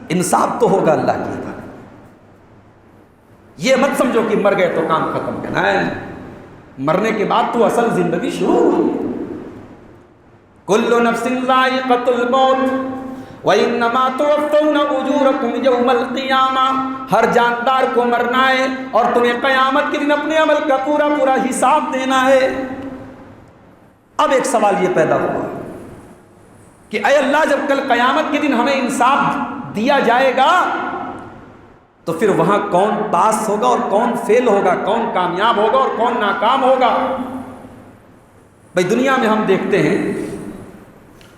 انصاف تو ہوگا اللہ کی عدالت۔ یہ مت سمجھو کہ مر گئے تو کام ختم کرنا ہے، مرنے کے بعد تو اصل زندگی شروع ہوئی ہے۔ کل نفس ذائقۃ الموت وَإِنَّمَا تُوَفَّوْنَ أُجُورَكُمْ يَوْمَ الْقِيَامَةِ، ہر جاندار کو مرنا ہے اور تمہیں قیامت کے دن اپنے عمل کا پورا پورا حساب دینا ہے۔ اب ایک سوال یہ پیدا ہوا کہ اے اللہ، جب کل قیامت کے دن ہمیں انصاف دیا جائے گا تو پھر وہاں کون پاس ہوگا اور کون فیل ہوگا، کون کامیاب ہوگا اور کون ناکام ہوگا؟ بھئی دنیا میں ہم دیکھتے ہیں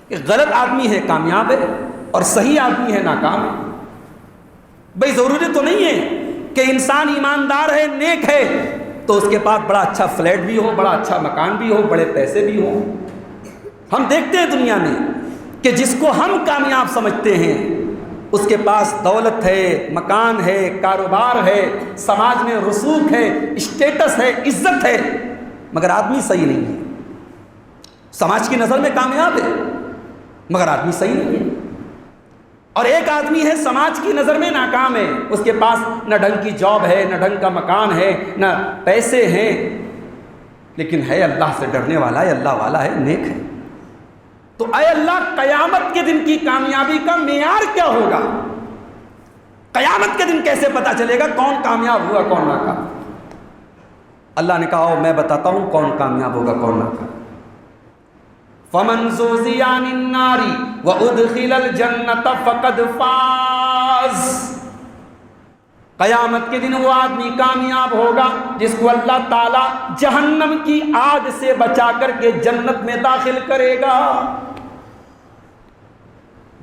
کہ غلط آدمی ہے کامیاب ہے اور صحیح آدمی ہے ناکام ہے۔ بھئی ضروری تو نہیں ہے کہ انسان ایماندار ہے، نیک ہے تو اس کے پاس بڑا اچھا فلیٹ بھی ہو، بڑا اچھا مکان بھی ہو، بڑے پیسے بھی ہوں۔ ہم دیکھتے ہیں دنیا میں کہ جس کو ہم کامیاب سمجھتے ہیں اس کے پاس دولت ہے، مکان ہے، کاروبار ہے، سماج میں رسوخ ہے، اسٹیٹس ہے، عزت ہے، مگر آدمی صحیح نہیں ہے۔ سماج کی نظر میں کامیاب ہے مگر آدمی صحیح نہیں ہے۔ اور ایک آدمی ہے سماج کی نظر میں ناکام ہے، اس کے پاس نہ ڈھنگ کی جاب ہے، نہ ڈھنگ کا مکان ہے، نہ پیسے ہیں، لیکن ہے اللہ سے ڈرنے والا ہے، اللہ والا ہے، نیک ہے۔ تو اے اللہ، قیامت کے دن کی کامیابی کا معیار کیا ہوگا؟ قیامت کے دن کیسے پتا چلے گا کون کامیاب ہوا کون ناکام؟ اللہ نے کہا میں بتاتا ہوں کون کامیاب ہوگا کون ناکام۔ فَمَنْ زُحْزِحَ عَنِ النَّارِ وَأُدْخِلَ الْجَنَّةَ فَقَدْ فَازَ، قیامت کے دن وہ آدمی کامیاب ہوگا جس کو اللہ تعالیٰ جہنم کی آگ سے بچا کر کے جنت میں داخل کرے گا۔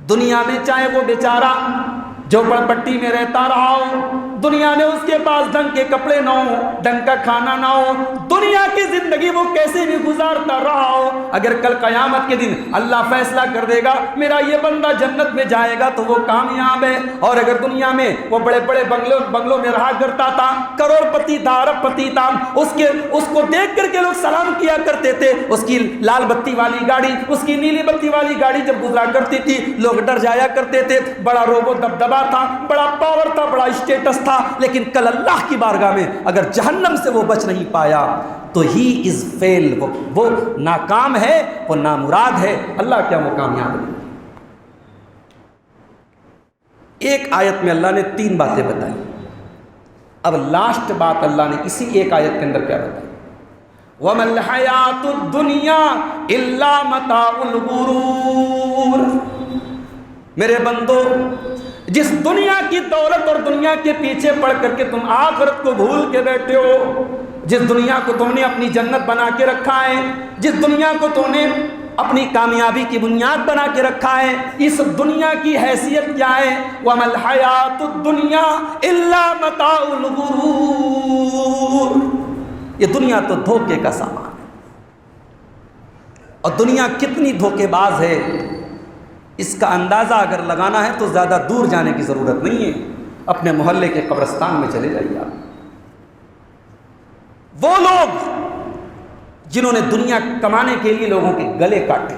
دنیا میں چاہے وہ بیچارہ جھوپڑ پٹی میں رہتا رہا ہو، دنیا میں اس کے پاس ڈھنگ کے کپڑے نہ ہو، ڈھنگ کا کھانا نہ ہو، دنیا کی زندگی وہ کیسے بھی گزارتا رہا ہو، اگر کل قیامت کے دن اللہ فیصلہ کر دے گا میرا یہ بندہ جنت میں جائے گا تو وہ کامیاب ہے۔ اور اگر دنیا میں وہ بڑے بڑے بنگلوں میں رہا کرتا تھا، کروڑ پتی تھا، ارب پتی تھا، اس کو دیکھ کر کے لوگ سلام کیا کرتے تھے، اس کی لال بتی والی گاڑی، اس کی نیلی بتی والی گاڑی جب گزرا کرتی تھی لوگ ڈر جایا کرتے تھے، بڑا روب و دبدبا تھا، بڑا پاور تھا، بڑا اسٹیٹس تھا، لیکن کل اللہ کی بارگاہ میں اگر جہنم سے وہ بچ نہیں پایا تو ہی از فیل، وہ ناکام ہے، وہ نامراد ہے۔ اللہ کیا وہ کامیاب ہے؟ ایک آیت میں اللہ نے 3 باتیں بتائی، اب لاسٹ بات اللہ نے اسی ایک آیت کے اندر کیا بتائی؟ وَمَا الْحَيَاةُ الدُّنْيَا إِلَّا مَتَاعُ الْغُرُورِ، میرے بندو جس دنیا کی دولت اور دنیا کے پیچھے پڑ کر کے تم آخرت کو بھول کے بیٹھے ہو، جس دنیا کو تم نے اپنی جنت بنا کے رکھا ہے، جس دنیا کو تم نے اپنی کامیابی کی بنیاد بنا کے رکھا ہے، اس دنیا کی حیثیت کیا ہے؟ وَمَا الْحَيَاةُ الدُّنْيَا إِلَّا مَتَاعُ الْغُرُورِ، یہ دنیا تو دھوکے کا سامان ہے، اور دنیا کتنی دھوکے باز ہے اس کا اندازہ اگر لگانا ہے تو زیادہ دور جانے کی ضرورت نہیں ہے، اپنے محلے کے قبرستان میں چلے جائیے آپ۔ وہ لوگ جنہوں نے دنیا کمانے کے لیے لوگوں کے گلے کاٹے،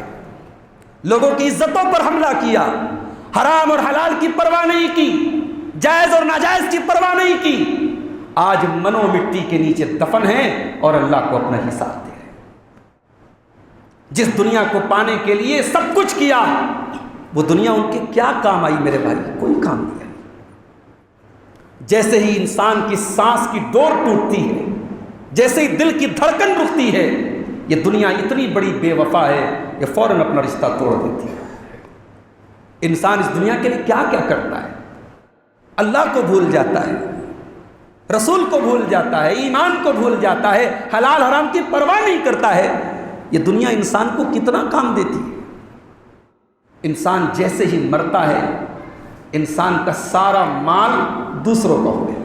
لوگوں کی عزتوں پر حملہ کیا، حرام اور حلال کی پرواہ نہیں کی، جائز اور ناجائز کی پرواہ نہیں کی، آج منو مٹی کے نیچے دفن ہیں اور اللہ کو اپنا حساب دے رہے ہیں۔ جس دنیا کو پانے کے لیے سب کچھ کیا، وہ دنیا ان کے کیا کام آئی میرے بھائی؟ کوئی کام نہیں آئی۔ جیسے ہی انسان کی سانس کی ڈور ٹوٹتی ہے، جیسے ہی دل کی دھڑکن رکتی ہے، یہ دنیا اتنی بڑی بے وفا ہے یہ فوراً اپنا رشتہ توڑ دیتی ہے۔ انسان اس دنیا کے لیے کیا کیا کرتا ہے، اللہ کو بھول جاتا ہے، رسول کو بھول جاتا ہے، ایمان کو بھول جاتا ہے، حلال حرام کی پرواہ نہیں کرتا ہے۔ یہ دنیا انسان کو کتنا کام دیتی ہے۔ انسان جیسے ہی مرتا ہے انسان کا سارا مال دوسروں کا ہو گیا۔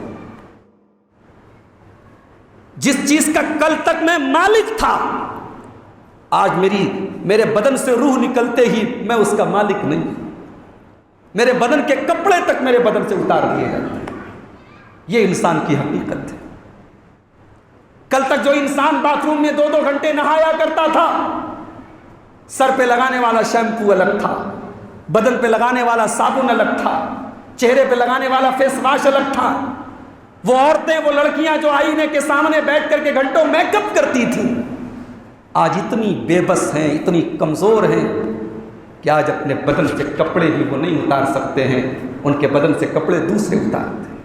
جس چیز کا کل تک میں مالک تھا، آج میرے بدن سے روح نکلتے ہی میں اس کا مالک نہیں ہوں۔ میرے بدن کے کپڑے تک میرے بدن سے اتار دیے جاتے ہیں۔ یہ انسان کی حقیقت ہے۔ کل تک جو انسان باتھ روم میں 2-2 گھنٹے نہایا کرتا تھا، سر پہ لگانے والا شیمپو الگ تھا، بدن پہ لگانے والا صابن الگ تھا، چہرے پہ لگانے والا فیس واش الگ تھا، وہ عورتیں، وہ لڑکیاں جو آئینے کے سامنے بیٹھ کر کے گھنٹوں میک اپ کرتی تھیں، آج اتنی بے بس ہیں، اتنی کمزور ہیں کہ آج اپنے بدن سے کپڑے بھی وہ نہیں اتار سکتے ہیں، ان کے بدن سے کپڑے دوسرے اتارتے ہیں۔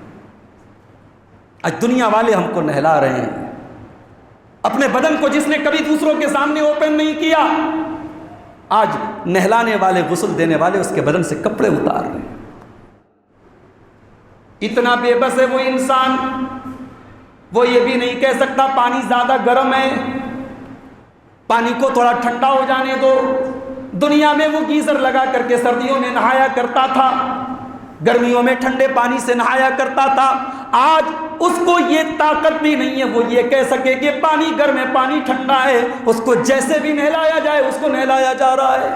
آج دنیا والے ہم کو نہلا رہے ہیں، اپنے بدن کو جس نے کبھی دوسروں کے سامنے اوپن نہیں کیا، آج نہلانے والے، غسل دینے والے اس کے بدن سے کپڑے اتار رہے ہیں۔ اتنا بے بس ہے وہ انسان، وہ یہ بھی نہیں کہہ سکتا پانی زیادہ گرم ہے، پانی کو تھوڑا ٹھنڈا ہو جانے دو۔ دنیا میں وہ گیزر لگا کر کے سردیوں میں نہایا کرتا تھا، گرمیوں میں ٹھنڈے پانی سے نہایا کرتا تھا، آج اس کو یہ طاقت بھی نہیں ہے وہ یہ کہہ سکے کہ پانی گرم ہے، پانی ٹھنڈا ہے، اس کو جیسے بھی نہلایا جائے اس کو نہلایا جا رہا ہے۔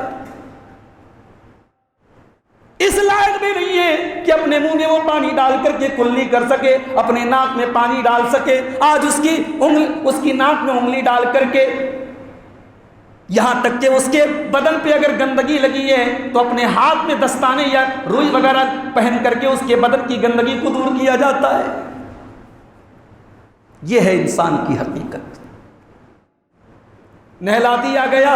اس لائق بھی نہیں ہے کہ اپنے منہ میں وہ پانی ڈال کر کے کلی کر سکے، اپنے ناک میں پانی ڈال سکے، آج اس کی ناک میں انگلی ڈال کر کے، یہاں تک کہ اس کے بدن پہ اگر گندگی لگی ہے تو اپنے ہاتھ میں دستانے یا روئی وغیرہ پہن کر کے اس کے بدن کی گندگی کو دور کیا جاتا ہے۔ یہ ہے انسان کی حقیقت۔ نہلا دیا گیا،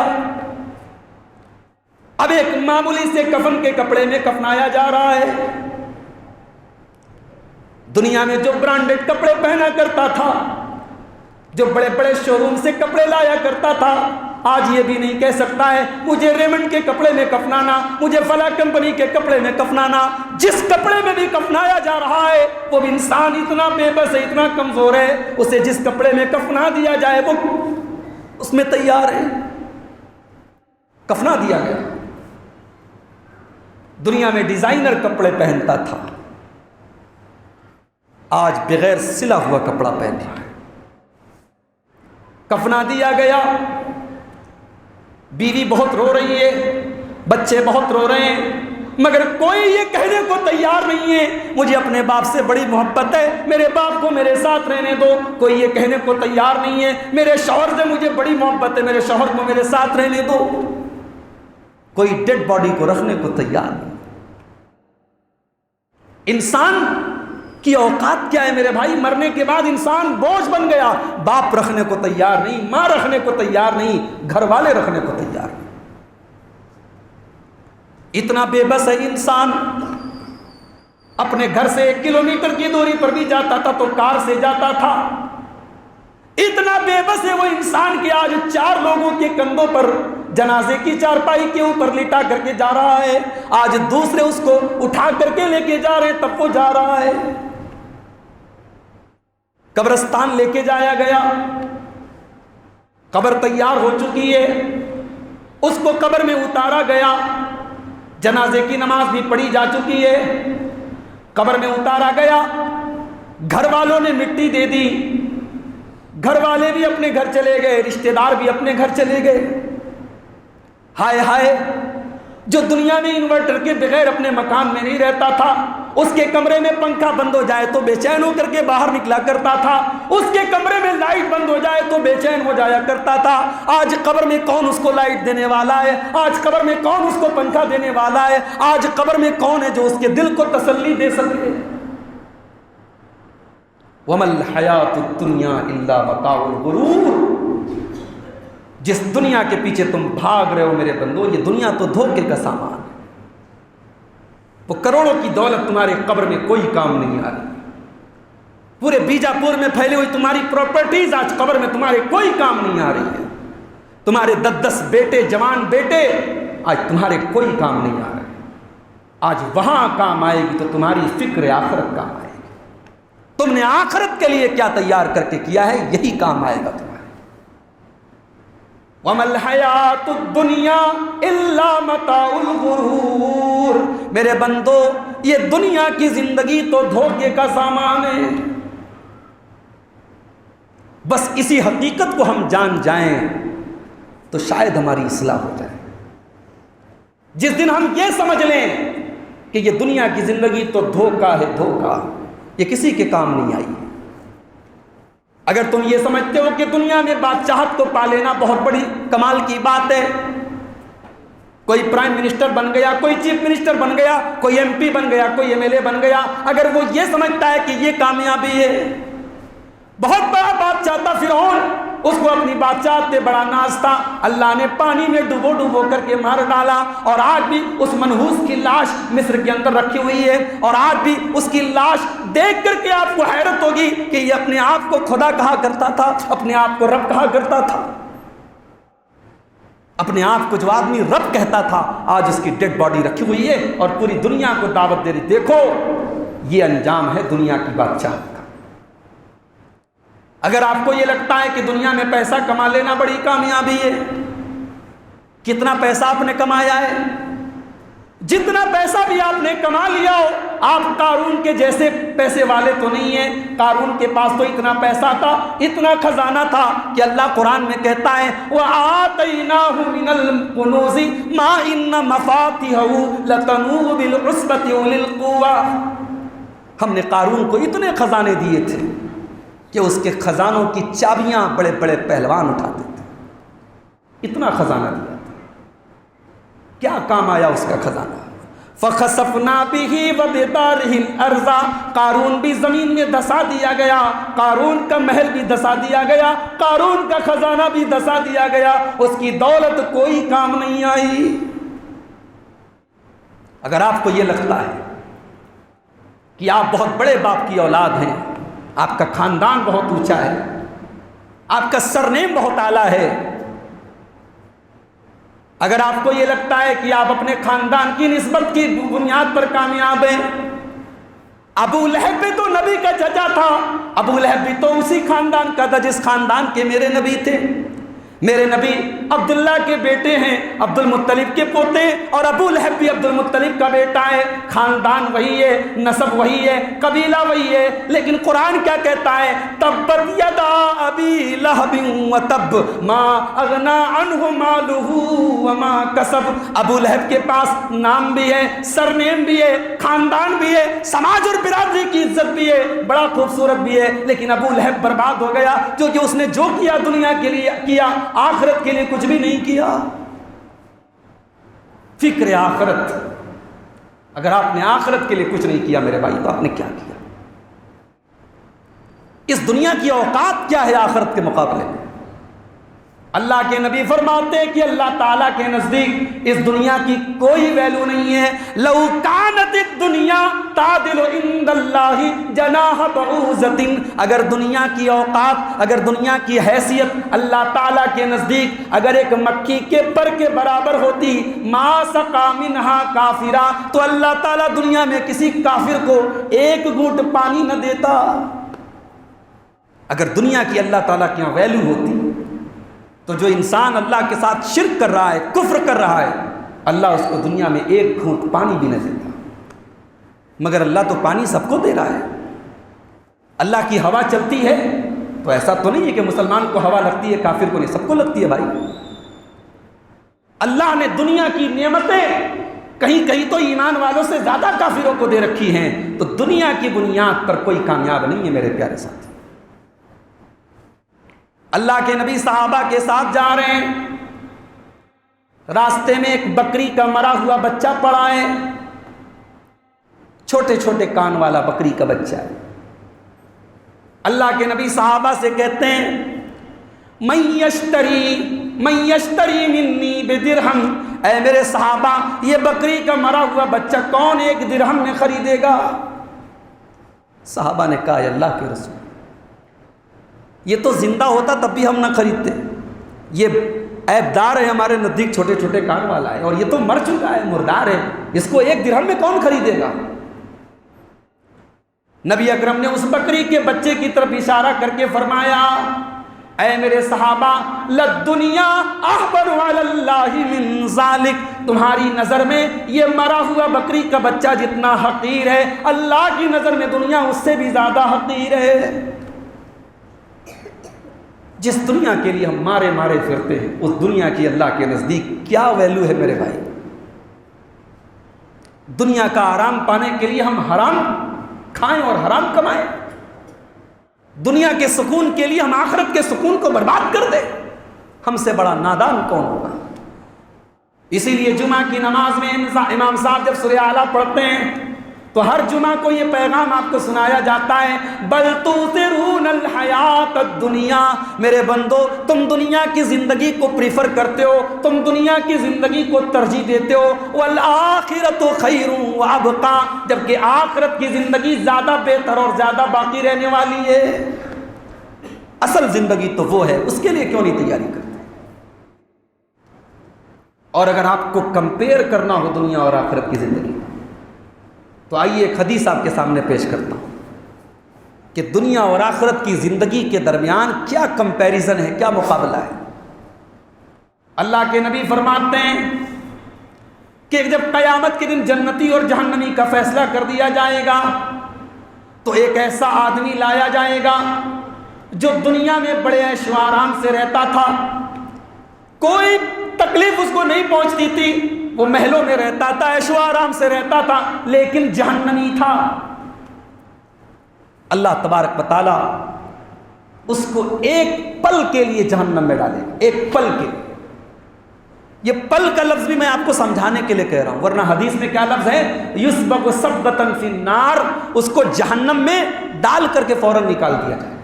اب ایک معمولی سے کفن کے کپڑے میں کفنایا جا رہا ہے۔ دنیا میں جو برانڈڈ کپڑے پہنا کرتا تھا، جو بڑے بڑے شو روم سے کپڑے لایا کرتا تھا، آج یہ بھی نہیں کہہ سکتا ہے مجھے ریمنڈ کے کپڑے میں کفنانا، مجھے فلاں کمپنی کے کپڑے میں کفنانا۔ جس کپڑے میں بھی کفنایا جا رہا ہے وہ انسان اتنا بے بس ہے، اتنا کمزور ہے، اسے جس کپڑے میں کفنا دیا جائے وہ اس میں تیار ہے۔ کفنا دیا گیا، دنیا میں ڈیزائنر کپڑے پہنتا تھا، آج بغیر سلا ہوا کپڑا پہن رہا ہے۔ کفنا دیا گیا، بیوی بہت رو رہی ہے، بچے بہت رو رہے ہیں، مگر کوئی یہ کہنے کو تیار نہیں ہے مجھے اپنے باپ سے بڑی محبت ہے، میرے باپ کو میرے ساتھ رہنے دو۔ کوئی یہ کہنے کو تیار نہیں ہے میرے شوہر سے مجھے بڑی محبت ہے، میرے شوہر کو میرے ساتھ رہنے دو۔ کوئی ڈیڈ باڈی کو رکھنے کو تیار نہیں۔ انسان کی اوقات کیا ہے میرے بھائی؟ مرنے کے بعد انسان بوجھ بن گیا، باپ رکھنے کو تیار نہیں، ماں رکھنے کو تیار نہیں، گھر والے رکھنے کو تیار نہیں۔ اتنا بے بس ہے انسان، اپنے گھر سے 1 کلومیٹر کی دوری پر بھی جاتا تھا تو کار سے جاتا تھا۔ اتنا بے بس ہے وہ انسان کہ آج 4 لوگوں کے کندھوں پر جنازے کی چارپائی کے اوپر لٹا کر کے جا رہا ہے، آج دوسرے اس کو اٹھا کر کے لے کے جا رہے ہیں تب وہ جا رہا ہے۔ قبرستان لے کے جایا گیا، قبر تیار ہو چکی ہے، اس کو قبر میں اتارا گیا، جنازے کی نماز بھی پڑھی جا چکی ہے، قبر میں اتارا گیا، گھر والوں نے مٹی دے دی، گھر والے بھی اپنے گھر چلے گئے، رشتہ دار بھی اپنے گھر چلے گئے۔ ہائے ہائے، جو دنیا میں انورٹر کے بغیر اپنے مکان میں نہیں رہتا تھا، اس کے کمرے میں پنکھا بند ہو جائے تو بے چین ہو کر کے باہر نکلا کرتا تھا، اس کے کمرے میں لائٹ بند ہو جائے تو بے چین ہو جایا کرتا تھا، آج قبر میں کون اس کو لائٹ دینے والا ہے؟ آج قبر میں کون اس کو پنکھا دینے والا ہے؟ آج قبر میں کون ہے جو اس کے دل کو تسلی دے سکے؟ وَمَا الْحَيَاةُ الدُّنْيَا إِلَّا مَتَاعُ الْغُرُورِ۔ جس دنیا کے پیچھے تم بھاگ رہے ہو میرے بندو، یہ دنیا تو دھوکے کا سامان ہے۔ وہ کروڑوں کی دولت تمہارے قبر میں کوئی کام نہیں آ رہی، پورے بیجاپور میں پھیلی ہوئی تمہاری پراپرٹیز آج قبر میں تمہارے کوئی کام نہیں آ رہی ہے، تمہارے 10 بیٹے، جوان بیٹے آج تمہارے کوئی کام نہیں آ رہے۔ آج وہاں کام آئے گی تو تمہاری فکر آخرت کام آئے گی، تم نے آخرت کے لیے کیا تیار کر کے کیا ہے یہی کام آئے گا تمہارے۔ وَمَا الْحَيَاةُ الدُّنْيَا إِلَّا مَتَاعُ الْغُرُورِ۔ میرے بندو، یہ دنیا کی زندگی تو دھوکے کا سامان ہے۔ بس اسی حقیقت کو ہم جان جائیں تو شاید ہماری اصلاح ہو جائے۔ جس دن ہم یہ سمجھ لیں کہ یہ دنیا کی زندگی تو دھوکا ہے، دھوکا، یہ کسی کے کام نہیں آئی۔ اگر تم یہ سمجھتے ہو کہ دنیا میں بادشاہت کو پا لینا بہت بڑی کمال کی بات ہے، کوئی پرائم منسٹر بن گیا، کوئی چیف منسٹر بن گیا، کوئی ایم پی بن گیا، کوئی ایم ایل اے بن گیا، اگر وہ یہ سمجھتا ہے کہ یہ کامیابی ہے، بہت بڑا بادشاہ تھا فرعون، اس کو اپنی بادشاہت پہ بڑا ناز تھا، اللہ نے پانی میں ڈبو ڈبو کر کے مار ڈالا، اور آج بھی اس منحوس کی لاش مصر کے اندر رکھی ہوئی ہے، اور آج بھی اس کی لاش دیکھ کر کے آپ کو حیرت ہوگی کہ یہ اپنے آپ کو خدا کہا کرتا تھا، اپنے آپ کو رب کہا کرتا تھا، اپنے آپ کو جو آدمی رب کہتا تھا آج اس کی ڈیڈ باڈی رکھی ہوئی ہے اور پوری دنیا کو دعوت دے رہی، دیکھو یہ انجام ہے دنیا کی بادشاہت کا۔ اگر آپ کو یہ لگتا ہے کہ دنیا میں پیسہ کما لینا بڑی کامیابی ہے، کتنا پیسہ آپ نے کمایا ہے؟ جتنا پیسہ بھی آپ نے کما لیا ہو، آپ قارون کے جیسے پیسے والے تو نہیں ہیں۔ قارون کے پاس تو اتنا پیسہ تھا، اتنا خزانہ تھا کہ اللہ قرآن میں کہتا ہے وَآتَيْنَاهُ مِنَ الْكُنُوزِ مَا إِنَّ مَفَاتِحَهُ لَتَنُوءُ بِالْعُصْبَةِ أُولِي الْقُوَّةِ، ہم نے قارون کو اتنے خزانے دیے تھے کہ اس کے خزانوں کی چابیاں بڑے بڑے پہلوان اٹھاتے تھے، اتنا خزانہ دیا تھا۔ کیا کام آیا اس کا خزانہ؟ فَخَسَفْنَا بِهِ وَبِدَارِهِ الْأَرْضَ، قارون بھی زمین میں دھسا دیا گیا، قارون کا محل بھی دھسا دیا گیا، قارون کا خزانہ بھی دھسا دیا گیا، اس کی دولت کوئی کام نہیں آئی۔ اگر آپ کو یہ لگتا ہے کہ آپ بہت بڑے باپ کی اولاد ہیں، آپ کا خاندان بہت اونچا ہے، آپ کا سرنیم بہت اعلیٰ ہے، اگر آپ کو یہ لگتا ہے کہ آپ اپنے خاندان کی نسبت کی بنیاد پر کامیاب ہیں، ابو لہب بھی تو نبی کا چچا تھا، ابو لہب بھی تو اسی خاندان کا تھا جس خاندان کے میرے نبی تھے۔ میرے نبی عبداللہ کے بیٹے ہیں، عبد المطلب کے پوتے، اور ابو لہب بھی عبد المطلب کا بیٹا ہے، خاندان وہی ہے، نسب وہی ہے، قبیلہ وہی ہے، لیکن قرآن کیا کہتا ہے؟ تبت یدا ابی لہب وتب ما اغنی عنہ مالہ وما کسب۔ ابو لہب کے پاس نام بھی ہے، سرنیم بھی ہے، خاندان بھی ہے، سماج اور برادری کی عزت بھی ہے، بڑا خوبصورت بھی ہے، لیکن ابو لہب برباد ہو گیا کیونکہ اس نے جو کیا دنیا کے لیے کیا، آخرت کے لیے کچھ بھی نہیں کیا۔ فکر آخرت، اگر آپ نے آخرت کے لیے کچھ نہیں کیا میرے بھائی تو آپ نے کیا کیا؟ اس دنیا کی اوقات کیا ہے آخرت کے مقابلے میں؟ اللہ کے نبی فرماتے ہیں کہ اللہ تعالیٰ کے نزدیک اس دنیا کی کوئی ویلیو نہیں ہے۔ لو کانت الدنیا تعدل عند اللہ جناح بعوضۃ، اگر دنیا کی اوقات، اگر دنیا کی حیثیت اللہ تعالیٰ کے نزدیک اگر ایک مکھی کے پر کے برابر ہوتی، ما سقا منہا کافرا، تو اللہ تعالیٰ دنیا میں کسی کافر کو ایک گھونٹ پانی نہ دیتا۔ اگر دنیا کی اللہ تعالیٰ کی ویلیو ہوتی تو جو انسان اللہ کے ساتھ شرک کر رہا ہے، کفر کر رہا ہے، اللہ اس کو دنیا میں ایک گھونٹ پانی بھی نہ دیتا۔ مگر اللہ تو پانی سب کو دے رہا ہے۔ اللہ کی ہوا چلتی ہے تو ایسا تو نہیں ہے کہ مسلمان کو ہوا لگتی ہے کافر کو نہیں، سب کو لگتی ہے بھائی۔ اللہ نے دنیا کی نعمتیں کہیں کہیں تو ایمان والوں سے زیادہ کافروں کو دے رکھی ہیں، تو دنیا کی بنیاد پر کوئی کامیاب نہیں ہے میرے پیارے ساتھی۔ اللہ کے نبی صحابہ کے ساتھ جا رہے ہیں، راستے میں ایک بکری کا مرا ہوا بچہ پڑا ہے، چھوٹے چھوٹے کان والا بکری کا بچہ ہے۔ اللہ کے نبی صحابہ سے کہتے ہیں من یشتری منی بدرہم، اے میرے صحابہ یہ بکری کا مرا ہوا بچہ کون ایک درہم میں خریدے گا؟ صحابہ نے کہا اللہ کے رسول یہ تو زندہ ہوتا تب بھی ہم نہ خریدتے، یہ عیب دار ہے ہمارے نزدیک، چھوٹے چھوٹے کان والا ہے، اور یہ تو مر چکا ہے، مردار ہے، اس کو ایک درہم میں کون خریدے گا؟ نبی اکرم نے اس بکری کے بچے کی طرف اشارہ کر کے فرمایا اے میرے صحابہ للدنیا احبر علی اللہ من ذالک، تمہاری نظر میں یہ مرا ہوا بکری کا بچہ جتنا حقیر ہے، اللہ کی نظر میں دنیا اس سے بھی زیادہ حقیر ہے۔ جس دنیا کے لیے ہم مارے مارے پھرتے ہیں اس دنیا کی اللہ کے نزدیک کیا ویلیو ہے میرے بھائی؟ دنیا کا آرام پانے کے لیے ہم حرام کھائیں اور حرام کمائیں، دنیا کے سکون کے لیے ہم آخرت کے سکون کو برباد کر دیں، ہم سے بڑا نادان کون ہوگا؟ اسی لیے جمعہ کی نماز میں امام صاحب جب سورہ اعلیٰ پڑھتے ہیں تو ہر جمعہ کو یہ پیغام آپ کو سنایا جاتا ہے، بل تؤثرون الحیات الدنیا، میرے بندو تم دنیا کی زندگی کو پریفر کرتے ہو، تم دنیا کی زندگی کو ترجیح دیتے ہو، والآخرۃ خیر وابقی، جبکہ آخرت کی زندگی زیادہ بہتر اور زیادہ باقی رہنے والی ہے۔ اصل زندگی تو وہ ہے، اس کے لیے کیوں نہیں تیاری کرتے؟ اور اگر آپ کو کمپیئر کرنا ہو دنیا اور آخرت کی زندگی تو آئیے ایک حدیث آپ کے سامنے پیش کرتا ہوں کہ دنیا اور آخرت کی زندگی کے درمیان کیا کمپیریزن ہے، کیا مقابلہ ہے۔ اللہ کے نبی فرماتے ہیں کہ جب قیامت کے دن جنتی اور جہنمی کا فیصلہ کر دیا جائے گا تو ایک ایسا آدمی لایا جائے گا جو دنیا میں بڑے عیش و آرام سے رہتا تھا، کوئی تکلیف اس کو نہیں پہنچتی تھی، وہ محلوں میں رہتا تھا، عیش و آرام سے رہتا تھا، لیکن جہنمی تھا۔ اللہ تبارک و تعالی اس کو ایک پل کے لیے جہنم میں ڈالے گا، ایک پل کے لیے۔ یہ پل کا لفظ بھی میں آپ کو سمجھانے کے لیے کہہ رہا ہوں، ورنہ حدیث میں کیا لفظ ہے، یسبغ سبغۃ فی النار، اس کو جہنم میں ڈال کر کے فوراً نکال دیا جائے۔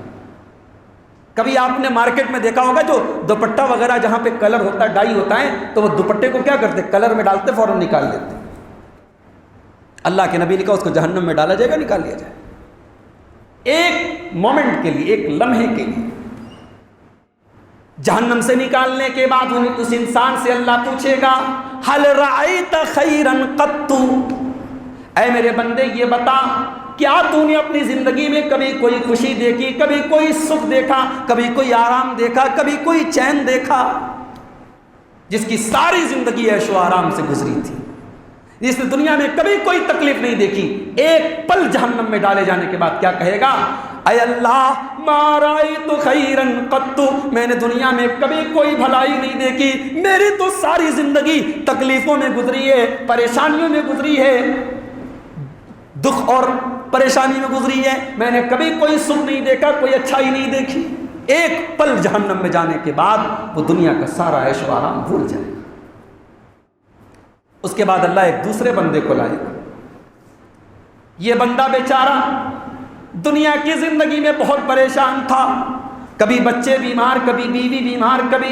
کبھی آپ نے مارکیٹ میں دیکھا ہوگا جو دوپٹہ وغیرہ جہاں پہ کلر ہوتا ہے، ڈائی ہوتا ہے، تو وہ دوپٹے کو کیا کرتے، کلر میں ڈالتے فوراً نکال دیتے۔ اللہ کے نبی نے کہا اس کو جہنم میں ڈالا جائے گا، نکال لیا جائے، ایک مومنٹ کے لیے، ایک لمحے کے لیے۔ جہنم سے نکالنے کے بعد اس انسان سے اللہ پوچھے گا، هل رأیت خیرا قط، اے میرے بندے یہ بتا کیا تو نے اپنی زندگی میں کبھی کوئی خوشی دیکھی، کبھی کوئی سکھ دیکھا، کبھی کوئی آرام دیکھا، کبھی کوئی چین دیکھا؟ جس کی ساری زندگی عیش و آرام سے گزری تھی، جس نے دنیا میں کبھی کوئی تکلیف نہیں دیکھی، ایک پل جہنم میں ڈالے جانے کے بعد کیا کہے گا، اے اللہ ما رأیت خیرا قط، میں نے دنیا میں کبھی کوئی بھلائی نہیں دیکھی، میری تو ساری زندگی تکلیفوں میں گزری ہے، پریشانیوں میں گزری ہے، دکھ اور پریشانی میں گزری ہے، میں نے کبھی کوئی سکھ نہیں دیکھا، کوئی اچھائی نہیں دیکھی۔ ایک پل جہنم میں جانے کے بعد وہ دنیا کا سارا عیش و آرام بھول جائے گا۔ اس کے بعد اللہ ایک دوسرے بندے کو لائے گا، یہ بندہ بیچارہ دنیا کی زندگی میں بہت پریشان تھا، کبھی بچے بیمار، کبھی بیوی بیمار، کبھی